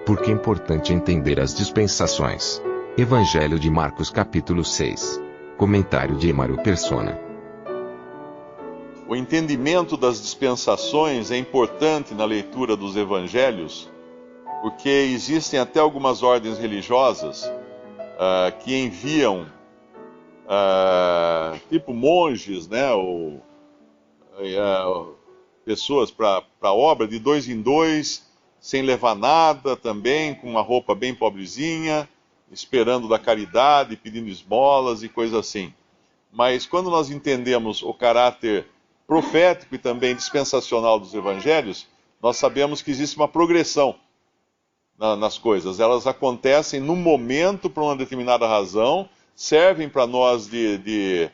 Por que é importante entender as dispensações? Evangelho de Marcos capítulo 6. Comentário de Emaro Persona. O entendimento das dispensações é importante na leitura dos evangelhos, porque existem até algumas ordens religiosas que enviam tipo monges, né, ou pessoas para a obra de 2 em 2, sem levar nada também, com uma roupa bem pobrezinha, esperando da caridade, pedindo esmolas e coisas assim. Mas quando nós entendemos o caráter profético e também dispensacional dos evangelhos, nós sabemos que existe uma progressão nas coisas. Elas acontecem no momento, por uma determinada razão, servem para nós de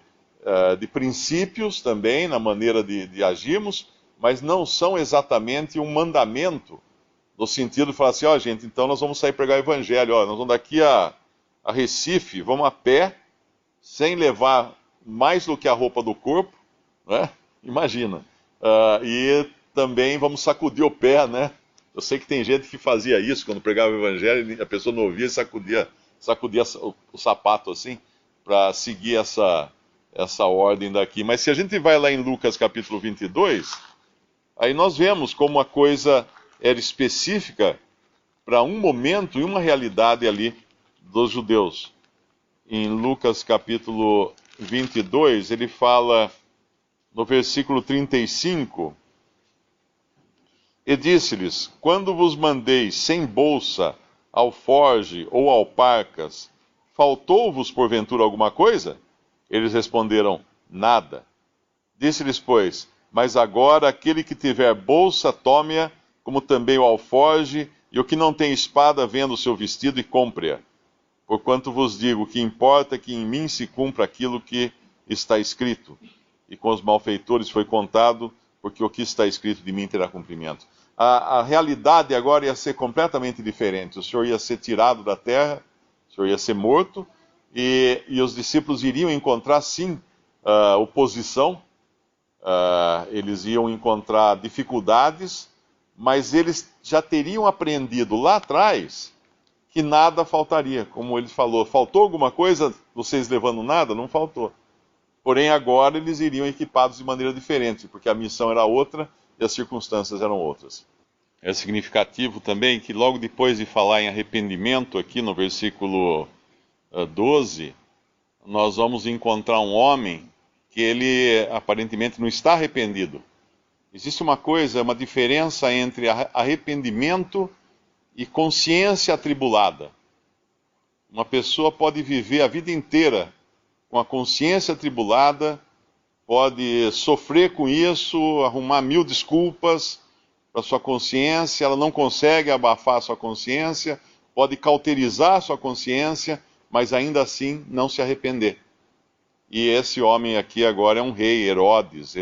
princípios também, na maneira de agirmos, mas não são exatamente um mandamento, no sentido de falar assim, gente, então nós vamos sair pregar o evangelho, nós vamos daqui a Recife, vamos a pé, sem levar mais do que a roupa do corpo, né? Imagina. E também vamos sacudir o pé, né? Eu sei que tem gente que fazia isso quando pregava o evangelho, a pessoa não ouvia e sacudia o sapato assim, para seguir essa ordem daqui. Mas se a gente vai lá em Lucas capítulo 22, aí nós vemos como a coisa era específica para um momento e uma realidade ali dos judeus. Em Lucas capítulo 22, ele fala no versículo 35, e disse-lhes, quando vos mandei sem bolsa, alforge ou alparcas, faltou-vos porventura alguma coisa? Eles responderam, nada. Disse-lhes, pois, mas agora aquele que tiver bolsa, tome-a, como também o alforge, e o que não tem espada, venda o seu vestido e compre-a. Porquanto vos digo que importa que em mim se cumpra aquilo que está escrito. E com os malfeitores foi contado, porque o que está escrito de mim terá cumprimento. A realidade agora ia ser completamente diferente. O Senhor ia ser tirado da terra, o Senhor ia ser morto, e os discípulos iriam encontrar, sim, oposição, eles iam encontrar dificuldades, mas eles já teriam aprendido lá atrás que nada faltaria. Como ele falou, faltou alguma coisa, vocês levando nada? Não faltou. Porém, agora eles iriam equipados de maneira diferente, porque a missão era outra e as circunstâncias eram outras. É significativo também que logo depois de falar em arrependimento, aqui no versículo 12, nós vamos encontrar um homem que ele aparentemente não está arrependido. Existe uma diferença entre arrependimento e consciência atribulada. Uma pessoa pode viver a vida inteira com a consciência atribulada, pode sofrer com isso, arrumar 1000 desculpas para sua consciência, ela não consegue abafar a sua consciência, pode cauterizar a sua consciência, mas ainda assim não se arrepender. E esse homem aqui agora é um rei, Herodes,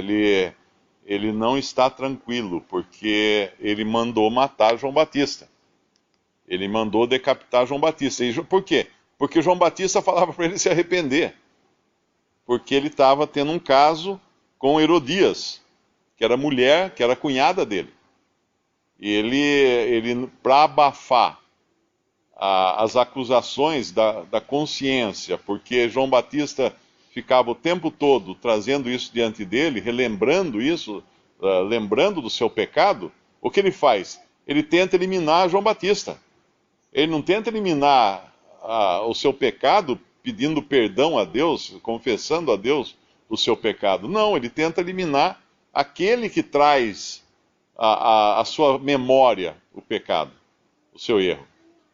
ele não está tranquilo, porque ele mandou matar João Batista. Ele mandou decapitar João Batista. E por quê? Porque João Batista falava para ele se arrepender. Porque ele estava tendo um caso com Herodias, que era mulher, que era cunhada dele. E ele para abafar as acusações da consciência, porque João Batista ficava o tempo todo trazendo isso diante dele, relembrando isso, lembrando do seu pecado, o que ele faz? Ele tenta eliminar João Batista. Ele não tenta eliminar o seu pecado pedindo perdão a Deus, confessando a Deus o seu pecado. Não, ele tenta eliminar aquele que traz a sua memória o pecado, o seu erro.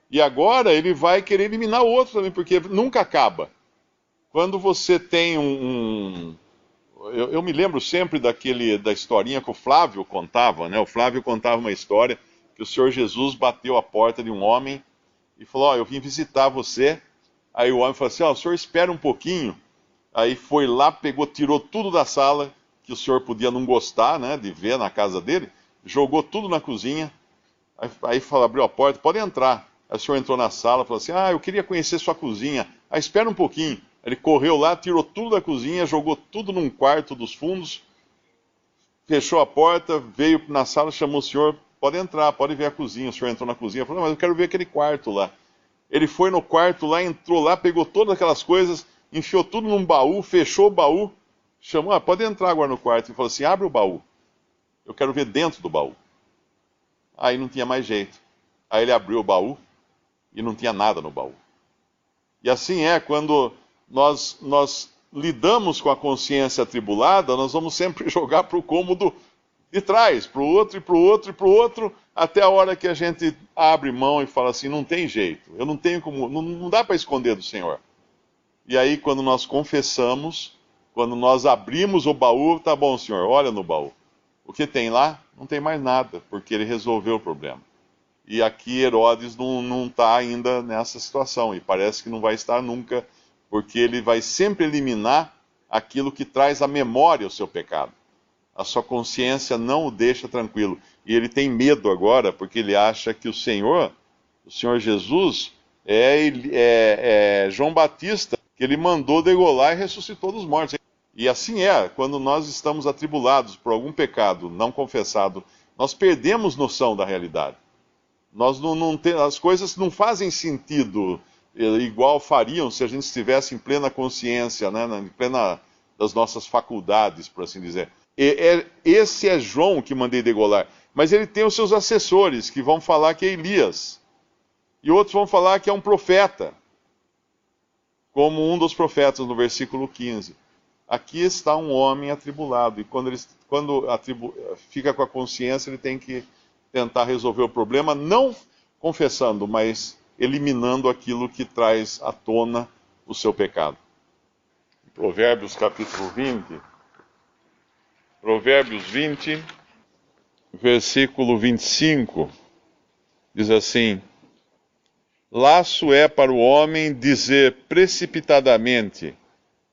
E agora ele vai querer eliminar o outro também, porque nunca acaba. Quando você tem eu me lembro sempre da historinha que o Flávio contava, né? O Flávio contava uma história que o Senhor Jesus bateu a porta de um homem e falou, eu vim visitar você. Aí o homem falou assim, o senhor espera um pouquinho. Aí foi lá, tirou tudo da sala, que o senhor podia não gostar, né, de ver na casa dele, jogou tudo na cozinha. Aí falou, abriu a porta, pode entrar. Aí o senhor entrou na sala, falou assim, eu queria conhecer sua cozinha. Aí espera um pouquinho. Ele correu lá, tirou tudo da cozinha, jogou tudo num quarto dos fundos, fechou a porta, veio na sala, chamou o senhor, pode entrar, pode ver a cozinha. O senhor entrou na cozinha, falou, mas eu quero ver aquele quarto lá. Ele foi no quarto lá, entrou lá, pegou todas aquelas coisas, enfiou tudo num baú, fechou o baú, chamou, pode entrar agora no quarto. E falou assim, abre o baú, eu quero ver dentro do baú. Aí não tinha mais jeito. Aí ele abriu o baú e não tinha nada no baú. E assim é, quando nós lidamos com a consciência atribulada, nós vamos sempre jogar para o cômodo de trás, para o outro, e para o outro, e para o outro, até a hora que a gente abre mão e fala assim, não tem jeito, eu não tenho como, não dá para esconder do Senhor. E aí quando nós confessamos, quando nós abrimos o baú, tá bom, Senhor, olha no baú. O que tem lá? Não tem mais nada, porque ele resolveu o problema. E aqui Herodes não está ainda nessa situação, e parece que não vai estar nunca, porque ele vai sempre eliminar aquilo que traz à memória o seu pecado. A sua consciência não o deixa tranquilo. E ele tem medo agora, porque ele acha que o Senhor Jesus, é João Batista, que ele mandou degolar e ressuscitou dos mortos. E assim é, quando nós estamos atribulados por algum pecado não confessado, nós perdemos noção da realidade. As coisas não fazem sentido igual fariam se a gente estivesse em plena consciência, né, em plena das nossas faculdades, por assim dizer. Esse é João que mandei degolar. Mas ele tem os seus assessores, que vão falar que é Elias. E outros vão falar que é um profeta. Como um dos profetas, no versículo 15. Aqui está um homem atribulado. E quando fica com a consciência, ele tem que tentar resolver o problema, não confessando, mas eliminando aquilo que traz à tona o seu pecado. Provérbios capítulo 20. Provérbios 20, versículo 25, diz assim: laço é para o homem dizer precipitadamente,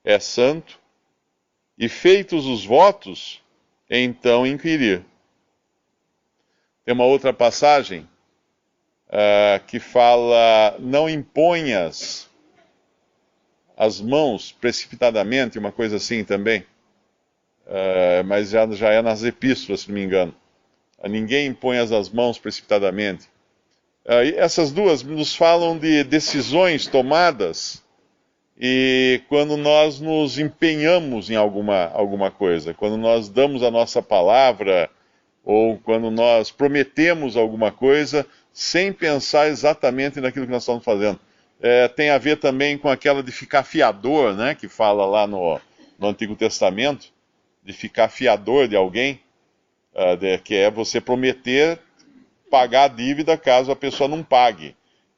é santo, e feitos os votos, então inquirir. Tem uma outra passagem que fala, não imponhas as mãos precipitadamente, uma coisa assim também. Mas já é nas epístolas, se não me engano. Ninguém impõe as mãos precipitadamente. E essas duas nos falam de decisões tomadas e quando nós nos empenhamos em alguma coisa, quando nós damos a nossa palavra ou quando nós prometemos alguma coisa sem pensar exatamente naquilo que nós estamos fazendo. Tem a ver também com aquela de ficar fiador, né, que fala lá no Antigo Testamento, de ficar fiador de alguém, que é você prometer pagar a dívida caso a pessoa não pague.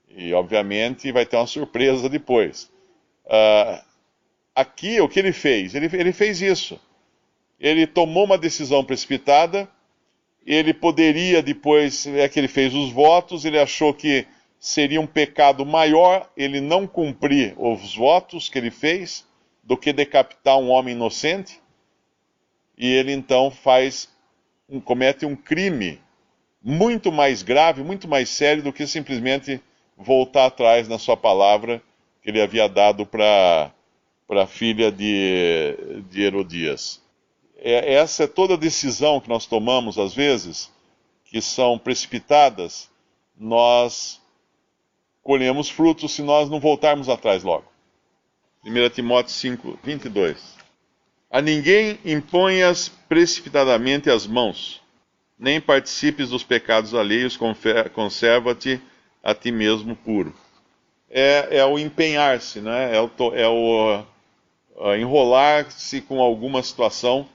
E, obviamente, vai ter uma surpresa depois. Aqui, o que ele fez? Ele fez isso. Ele tomou uma decisão precipitada, ele poderia depois, que ele fez os votos, ele achou que seria um pecado maior ele não cumprir os votos que ele fez, do que decapitar um homem inocente. E ele então comete um crime muito mais grave, muito mais sério do que simplesmente voltar atrás na sua palavra que ele havia dado para a filha de Herodias. Essa é toda a decisão que nós tomamos, às vezes, que são precipitadas, nós colhemos frutos se nós não voltarmos atrás logo. 1 Timóteo 5, 22. A ninguém imponhas precipitadamente as mãos, nem participes dos pecados alheios, conserva-te a ti mesmo puro. É o empenhar-se, né? É o enrolar-se com alguma situação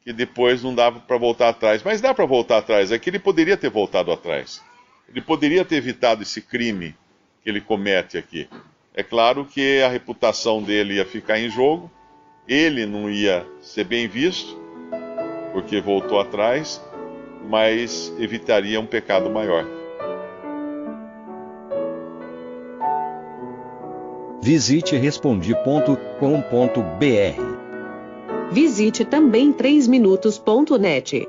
que depois não dá para voltar atrás. Mas dá para voltar atrás, é que ele poderia ter voltado atrás. Ele poderia ter evitado esse crime que ele comete aqui. É claro que a reputação dele ia ficar em jogo, ele não ia ser bem visto, porque voltou atrás, mas evitaria um pecado maior. Visite Respondi.com.br. Visite também 3minutos.net.